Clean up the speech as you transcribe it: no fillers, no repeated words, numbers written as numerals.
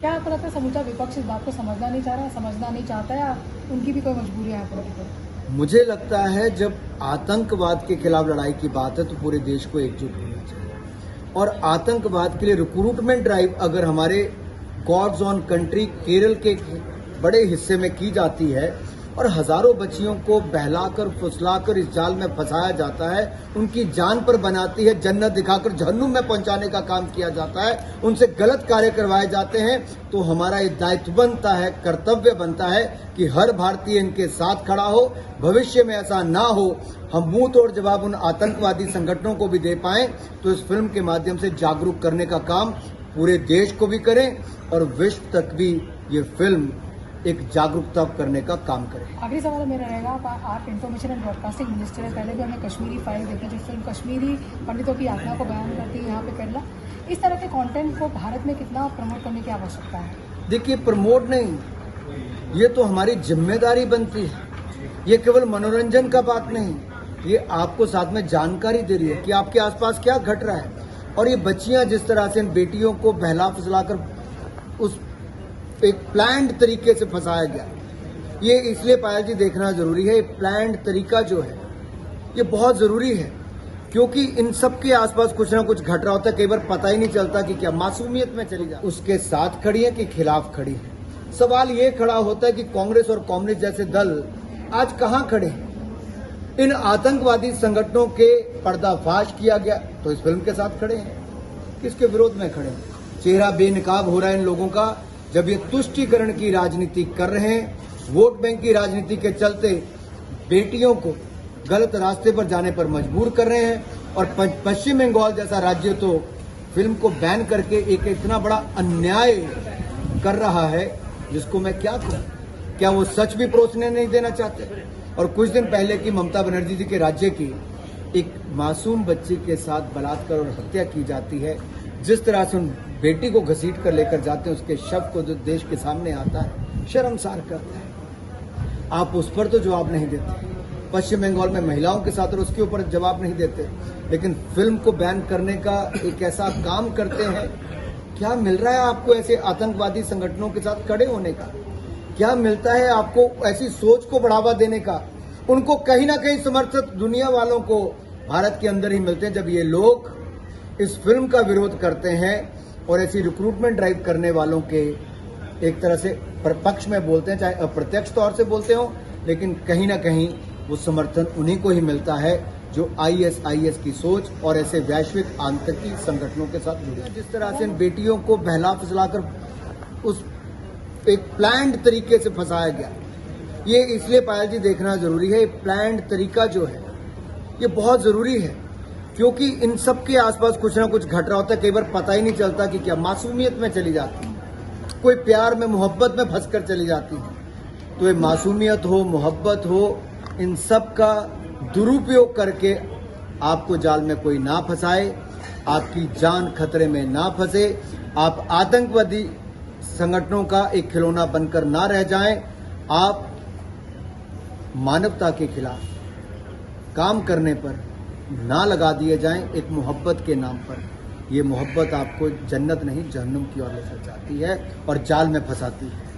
क्या आपको लगता है समूचा विपक्ष इस बात को समझना नहीं चाह रहा, समझना नहीं चाहता, या उनकी भी कोई मजबूरी है आपको? मुझे लगता है जब आतंकवाद के खिलाफ लड़ाई की बात है तो पूरे देश को एकजुट होना चाहिए। और आतंकवाद के लिए रिक्रूटमेंट ड्राइव अगर हमारे गॉड्स ऑन कंट्री केरल के बड़े हिस्से में की जाती है और हजारों बच्चियों को बहलाकर फुसलाकर इस जाल में फंसाया जाता है, उनकी जान पर बनाती है जन्नत दिखाकर जहन्नुम में पहुंचाने का काम किया जाता है, उनसे गलत कार्य करवाए जाते हैं, तो हमारा ये दायित्व बनता है, कर्तव्य बनता है कि हर भारतीय इनके साथ खड़ा हो। भविष्य में ऐसा ना हो, हम मुंह तोड़ जवाब उन आतंकवादी संगठनों को भी दे पाएं, तो इस फिल्म के माध्यम से जागरूक करने का काम पूरे देश को भी करें और विश्व तक भी ये फिल्म एक जागरूकता करने का काम करें। आखिरी सवाल मेरा रहेगा, आप इंफॉर्मेशन एंड ब्रॉडकास्टिंग मिनिस्टर है, पहले भी हमने कश्मीरी फाइल देखी जो फिल्म कश्मीरी पंडितों की यात्रा को बयान करती है यहाँ पे केरला। इस तरह के कंटेंट को भारत में कितना प्रमोट करने की आवश्यकता है? देखिए, प्रमोट नहीं, ये तो हमारी जिम्मेदारी बनती है। ये केवल मनोरंजन का बात नहीं, ये आपको साथ में जानकारी दे रही है कि आपके आसपास क्या घट रहा है। और ये बच्चियां जिस तरह से इन बेटियों को बहला फुसलाकर उस एक प्लान्ड तरीके से फंसाया गया, ये इसलिए पायल जी देखना जरूरी है। प्लान्ड तरीका जो है ये बहुत जरूरी है, क्योंकि इन सब के आसपास कुछ ना कुछ घट रहा होता है, कई बार पता ही नहीं चलता कि क्या मासूमियत में चली जाए। उसके साथ खड़ी है कि खिलाफ खड़ी है। सवाल ये खड़ा होता है कि कांग्रेस और कम्युनिस्ट जैसे दल आज कहां खड़े हैं। इन आतंकवादी संगठनों के पर्दाफाश किया गया तो इस फिल्म के साथ खड़े हैं, किसके विरोध में खड़े हैं? चेहरा बेनकाब हो रहा है इन लोगों का जब ये तुष्टीकरण की राजनीति कर रहे हैं, वोट बैंक की राजनीति के चलते बेटियों को गलत रास्ते पर जाने पर मजबूर कर रहे हैं। और पश्चिम बंगाल जैसा राज्य तो फिल्म को बैन करके एक इतना बड़ा अन्याय कर रहा है जिसको मैं क्या कहूं। क्या वो सच भी परोसने नहीं देना चाहते? और कुछ दिन पहले की ममता बनर्जी जी के राज्य की एक मासूम बच्ची के साथ बलात्कार और हत्या की जाती है, जिस तरह से उन बेटी को घसीट कर लेकर जाते हैं, उसके शव को जो देश के सामने आता है, शर्मसार करता है। आप उस पर तो जवाब नहीं देते। पश्चिम बंगाल में महिलाओं के साथ और उसके ऊपर जवाब नहीं देते, लेकिन फिल्म को बैन करने का एक ऐसा काम करते हैं। क्या मिल रहा है आपको ऐसे आतंकवादी संगठनों के साथ खड़े होने का? क्या मिलता है आपको ऐसी सोच को बढ़ावा देने का? उनको कहीं ना कहीं समर्थक दुनिया वालों को भारत के अंदर ही मिलते हैं। जब ये लोग इस फिल्म का विरोध करते हैं और ऐसी रिक्रूटमेंट ड्राइव करने वालों के एक तरह से पक्ष में बोलते हैं, चाहे अप्रत्यक्ष तौर से बोलते हो, लेकिन कहीं ना कहीं वो समर्थन उन्हीं को ही मिलता है जो आईएसआईएस की सोच और ऐसे वैश्विक आतंकी संगठनों के साथ जुड़े हैं। जिस तरह से इन बेटियों को बहला फुसलाकर उस एक प्लान्ड तरीके से फंसाया गया, ये इसलिए पायल जी देखना जरूरी है। प्लान्ड तरीका जो है ये बहुत जरूरी है, क्योंकि इन सब के आसपास कुछ ना कुछ घट रहा होता है, कई बार पता ही नहीं चलता कि क्या मासूमियत में चली जाती है, कोई प्यार में मोहब्बत में फंसकर चली जाती है। तो ये मासूमियत हो, मोहब्बत हो, इन सब का दुरुपयोग करके आपको जाल में कोई ना फंसाए, आपकी जान खतरे में ना फंसे, आप आतंकवादी संगठनों का एक खिलौना बनकर ना रह जाएं, आप मानवता के खिलाफ काम करने पर ना लगा दिए जाएं एक मोहब्बत के नाम पर। ये मोहब्बत आपको जन्नत नहीं जहन्नुम की ओर ले जाती है और जाल में फंसाती है।